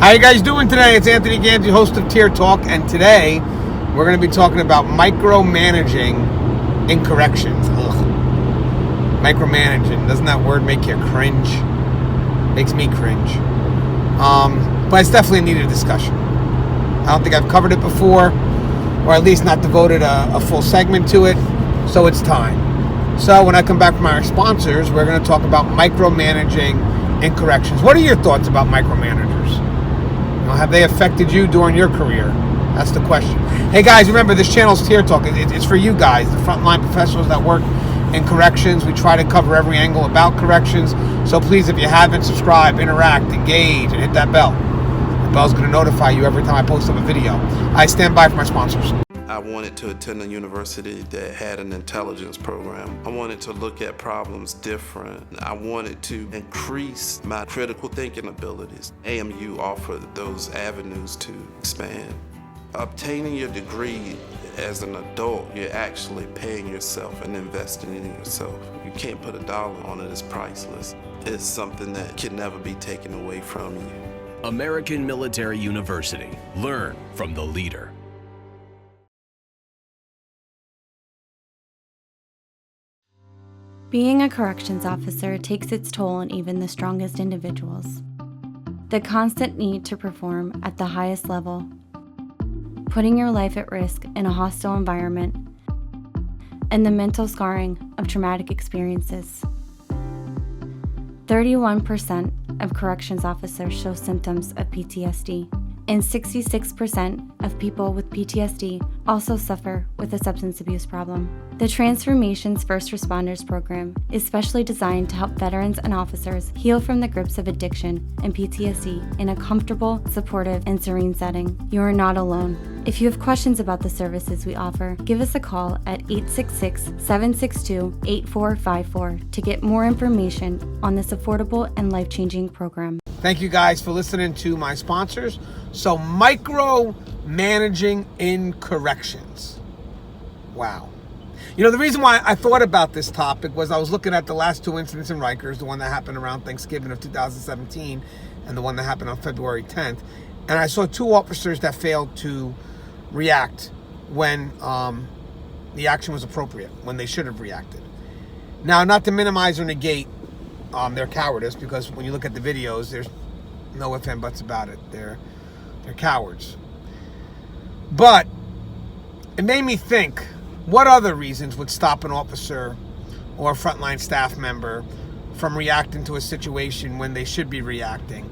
How you guys doing today? It's Anthony Gangi, host of Tier Talk, and today we're going to be talking about micromanaging in corrections. Ugh. Micromanaging, doesn't that word make you cringe? Makes me cringe. But it's definitely a needed discussion. I don't think I've covered it before, or at least not devoted a full segment to it, so it's time. So when I come back from our sponsors, we're going to talk about micromanaging in corrections. What are your thoughts about micromanagers? Have they affected you during your career? That's the question. Hey guys, remember this channel's Tier Talk. It's for you guys, the frontline professionals that work in corrections. We try to cover every angle about corrections. So please, if you haven't, subscribe, interact, engage, and hit that bell. The bell's going to notify you every time I post up a video. I stand by for my sponsors. I wanted to attend a university that had an intelligence program. I wanted to look at problems different. I wanted to increase my critical thinking abilities. AMU offered those avenues to expand. Obtaining your degree as an adult, you're actually paying yourself and investing in yourself. You can't put a dollar on it, it's priceless. It's something that can never be taken away from you. American Military University. Learn from the leader. Being a corrections officer takes its toll on even the strongest individuals. The constant need to perform at the highest level, putting your life at risk in a hostile environment, and the mental scarring of traumatic experiences. 31% of corrections officers show symptoms of PTSD, and 66% of people with PTSD also suffer with a substance abuse problem. The Transformations First Responders program is specially designed to help veterans and officers heal from the grips of addiction and PTSD in a comfortable, supportive, and serene setting. You are not alone. If you have questions about the services we offer, give us a call at 866-762-8454 to get more information on this affordable and life-changing program. Thank you guys for listening to my sponsors. So, micromanaging in corrections. Wow. You know, the reason why I thought about this topic was I was looking at the last two incidents in Rikers, the one that happened around Thanksgiving of 2017 and the one that happened on February 10th. And I saw two officers that failed to react when the action was appropriate, when they should have reacted. Now, not to minimize or negate their cowardice, because when you look at the videos, there's no ifs and buts about it. They're cowards. But it made me think, what other reasons would stop an officer or a frontline staff member from reacting to a situation when they should be reacting?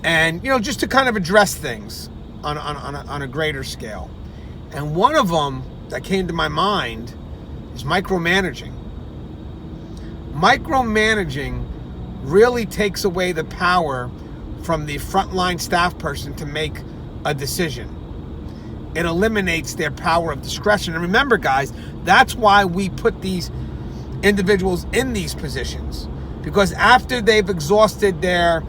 And, you know, just to kind of address things on a greater scale. And one of them that came to my mind is micromanaging. Micromanaging really takes away the power from the frontline staff person to make a decision. It eliminates their power of discretion. And remember, guys, that's why we put these individuals in these positions. Because after they've exhausted their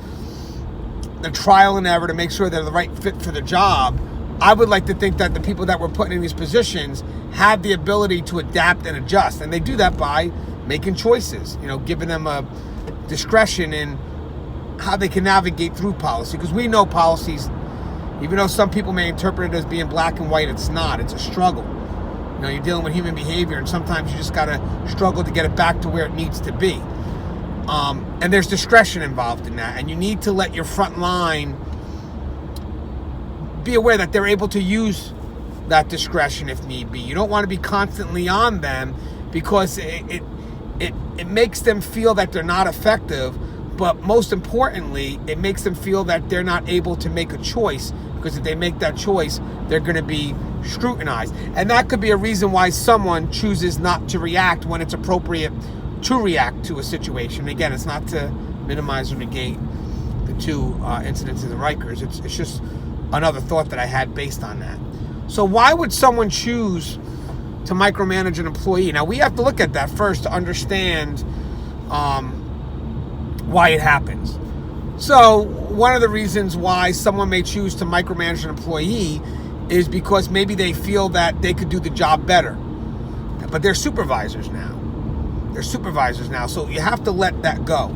trial and error to make sure they're the right fit for the job, I would like to think that the people that we're putting in these positions have the ability to adapt and adjust. And they do that by making choices, you know, giving them a discretion in how they can navigate through policy. Because we know policies, even though some people may interpret it as being black and white, it's not. It's a struggle. You know, you're dealing with human behavior, and sometimes you just got to struggle to get it back to where it needs to be. And there's discretion involved in that. And you need to let your front line be aware that they're able to use that discretion if need be. You don't want to be constantly on them, because it makes them feel that they're not effective. But most importantly, it makes them feel that they're not able to make a choice, because if they make that choice, they're going to be scrutinized. And that could be a reason why someone chooses not to react when it's appropriate to react to a situation. Again, it's not to minimize or negate the two incidents in the Rikers. It's just another thought that I had based on that. So why would someone choose to micromanage an employee? Now, we have to look at that first to understand why it happens. So one of the reasons why someone may choose to micromanage an employee is because maybe they feel that they could do the job better. But they're supervisors now. So you have to let that go.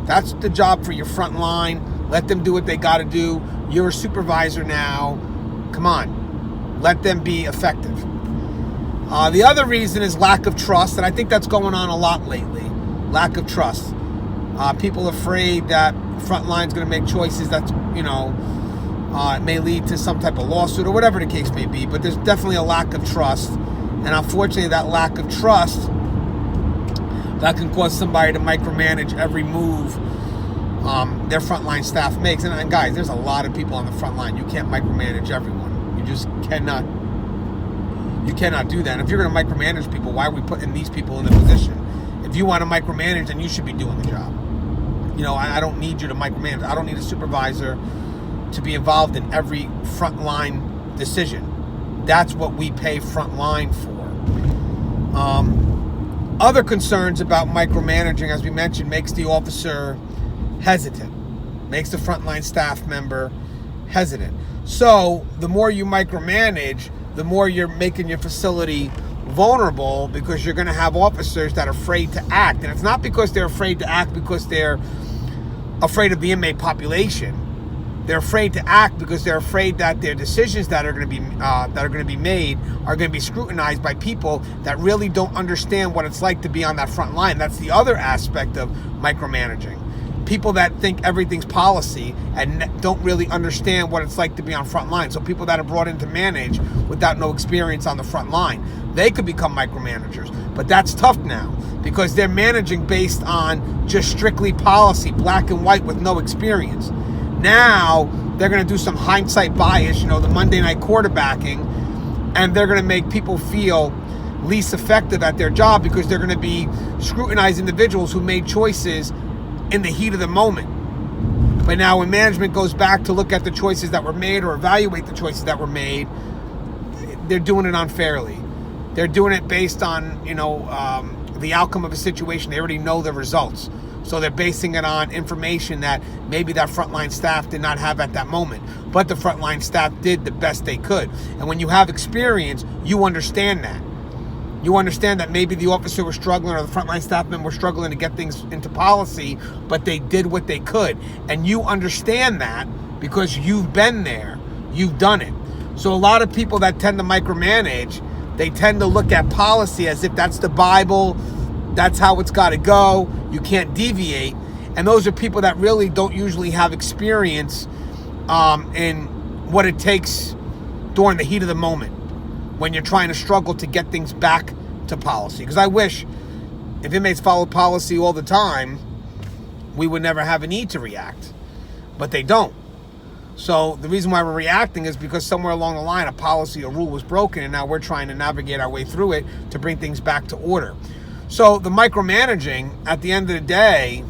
That's the job for your front line Let them do what they got to do. You're a supervisor now. Come on. Let them be effective. The other reason is lack of trust, and I think that's going on a lot lately. Lack of trust. People afraid that Frontline's going to make choices that's, it may lead to some type of lawsuit or whatever the case may be, but there's definitely a lack of trust. And unfortunately, that lack of trust, that can cause somebody to micromanage every move their frontline staff makes. And guys, there's a lot of people on the front line. You can't micromanage everyone. You just cannot. You cannot do that. And if you're going to micromanage people, why are we putting these people in the position? If you want to micromanage, then you should be doing the job. I don't need you to micromanage. I don't need a supervisor to be involved in every frontline decision. That's what we pay Frontline for. Other concerns about micromanaging, as we mentioned, makes the officer hesitant, makes the frontline staff member hesitant. So the more you micromanage, the more you're making your facility vulnerable, because you're going to have officers that are afraid to act. And it's not because they're afraid to act because they're afraid of the inmate population. They're afraid to act because they're afraid that their decisions that are going to be made are going to be scrutinized by people that really don't understand what it's like to be on that front line. That's the other aspect of micromanaging. People that think everything's policy and don't really understand what it's like to be on front line. So people that are brought in to manage without no experience on the front line, they could become micromanagers. But that's tough now because they're managing based on just strictly policy, black and white, with no experience. Now they're going to do some hindsight bias, the Monday night quarterbacking, and they're going to make people feel least effective at their job because they're going to be scrutinized individuals who made choices in the heat of the moment. But now when management goes back to look at the choices that were made or evaluate the choices that were made, they're doing it unfairly. They're doing it based on, the outcome of a situation. They already know the results. So they're basing it on information that maybe that frontline staff did not have at that moment. But the frontline staff did the best they could. And when you have experience, you understand that. You understand that maybe the officer was struggling or the frontline staff member were struggling to get things into policy, but they did what they could. And you understand that because you've been there. You've done it. So a lot of people that tend to micromanage, they tend to look at policy as if that's the Bible, that's how it's got to go, you can't deviate. And those are people that really don't usually have experience in what it takes during the heat of the moment when you're trying to struggle to get things back to policy. Because I wish if inmates followed policy all the time, we would never have a need to react. But they don't. So the reason why we're reacting is because somewhere along the line a policy or rule was broken, and now we're trying to navigate our way through it to bring things back to order. So the micromanaging, at the end of the day,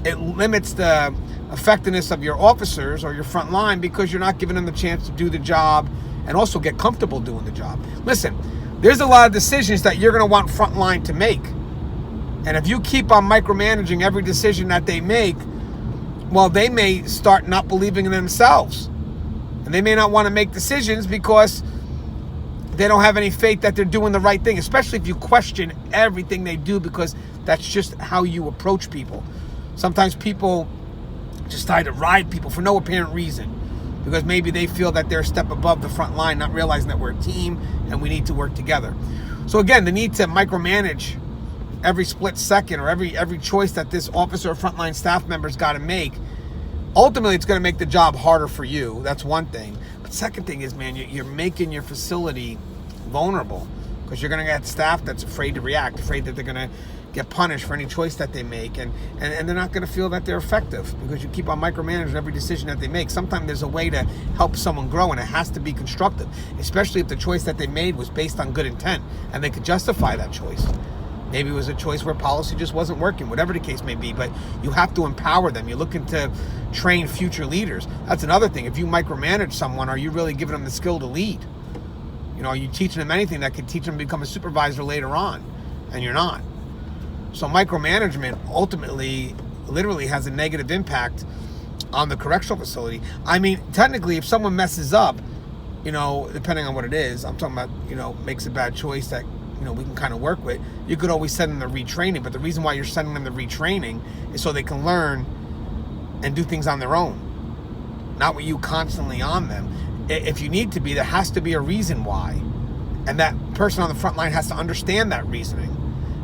it limits the effectiveness of your officers or your front line because you're not giving them the chance to do the job and also get comfortable doing the job. Listen, there's a lot of decisions that you're going to want Frontline to make. And if you keep on micromanaging every decision that they make, well, they may start not believing in themselves. And they may not want to make decisions because they don't have any faith that they're doing the right thing, especially if you question everything they do, because that's just how you approach people. Sometimes people just try to ride people for no apparent reason because maybe they feel that they're a step above the front line, not realizing that we're a team and we need to work together. So again, the need to micromanage every split second or every choice that this officer or frontline staff member's got to make, ultimately it's going to make the job harder for you. That's one thing. But second thing is, man, you're making your facility vulnerable because you're going to get staff that's afraid to react, afraid that they're going to get punished for any choice that they make, and they're not going to feel that they're effective because you keep on micromanaging every decision that they make. Sometimes there's a way to help someone grow, and it has to be constructive, especially if the choice that they made was based on good intent and they could justify that choice. Maybe it was a choice where policy just wasn't working, whatever the case may be, but you have to empower them. You're looking to train future leaders. That's another thing. If you micromanage someone, are you really giving them the skill to lead? Are you teaching them anything that could teach them to become a supervisor later on? And you're not. So micromanagement ultimately literally has a negative impact on the correctional facility. I mean, technically, if someone messes up, depending on what it is, I'm talking about, makes a bad choice that, we can kind of work with, you could always send them to retraining. But the reason why you're sending them to retraining is so they can learn and do things on their own, not with you constantly on them. If you need to be, there has to be a reason why. And that person on the front line has to understand that reasoning.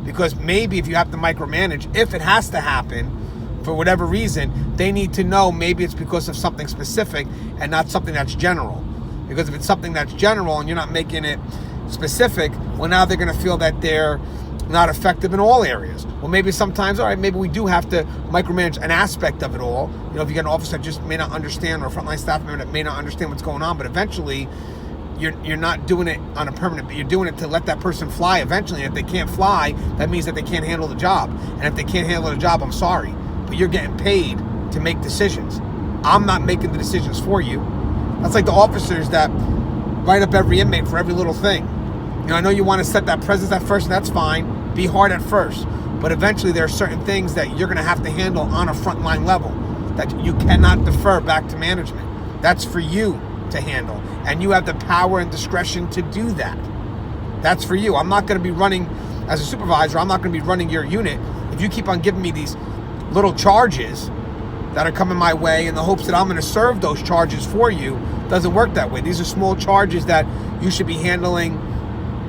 Because maybe if you have to micromanage, if it has to happen for whatever reason, they need to know maybe it's because of something specific and not something that's general. Because if it's something that's general and you're not making it specific, well, now they're going to feel that they're not effective in all areas. Well, maybe sometimes, all right, maybe we do have to micromanage an aspect of it all. You know, if you get an officer that just may not understand, or a frontline staff member that may not understand what's going on, but eventually you're not doing it on a permanent, but you're doing it to let that person fly eventually. If they can't fly, that means that they can't handle the job. And if they can't handle the job, I'm sorry, but you're getting paid to make decisions. I'm not making the decisions for you. That's like the officers that write up every inmate for every little thing. You know, I know you want to set that presence at first, and that's fine. Be hard at first. But eventually there are certain things that you're going to have to handle on a frontline level that you cannot defer back to management. That's for you to handle. And you have the power and discretion to do that. That's for you. I'm not going to be running, as a supervisor, I'm not going to be running your unit if you keep on giving me these little charges that are coming my way in the hopes that I'm going to serve those charges for you. It doesn't work that way. These are small charges that you should be handling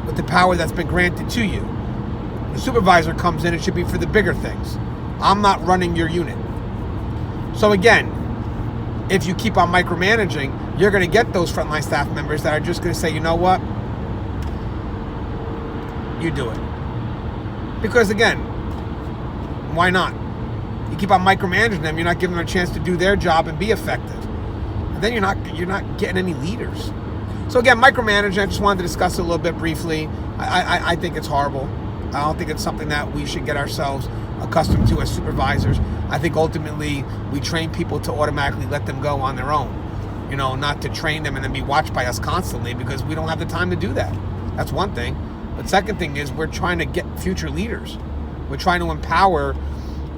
with the power that's been granted to you. The supervisor comes in, it should be for the bigger things. I'm not running your unit. So again, if you keep on micromanaging, you're going to get those frontline staff members that are just going to say, you know what? You do it. Because again, why not? You keep on micromanaging them, you're not giving them a chance to do their job and be effective. And then you're not getting any leaders. So again, micromanaging, I just wanted to discuss it a little bit briefly. I think it's horrible. I don't think it's something that we should get ourselves accustomed to as supervisors. I think ultimately we train people to automatically let them go on their own. You know, not to train them and then be watched by us constantly, because we don't have the time to do that. That's one thing. But second thing is we're trying to get future leaders. We're trying to empower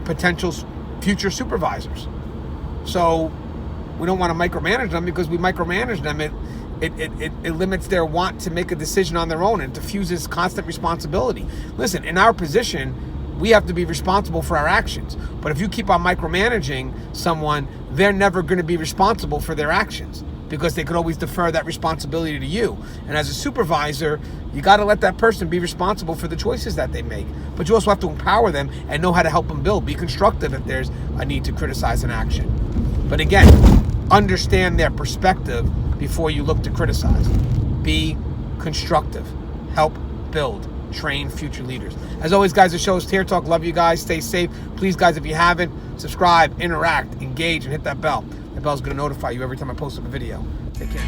potential future supervisors. So we don't want to micromanage them, because we micromanage them, it limits their want to make a decision on their own and diffuses constant responsibility. Listen, in our position, we have to be responsible for our actions. But if you keep on micromanaging someone, they're never going to be responsible for their actions, because they could always defer that responsibility to you. And as a supervisor, you got to let that person be responsible for the choices that they make. But you also have to empower them and know how to help them build. Be constructive if there's a need to criticize an action. But again, understand their perspective before you look to criticize. Be constructive. Help build. Train future leaders. As always, guys, the show is Tear Talk. Love you guys. Stay safe. Please, guys, if you haven't, subscribe, interact, engage, and hit that bell. The bell's going to notify you every time I post up a video. Take care.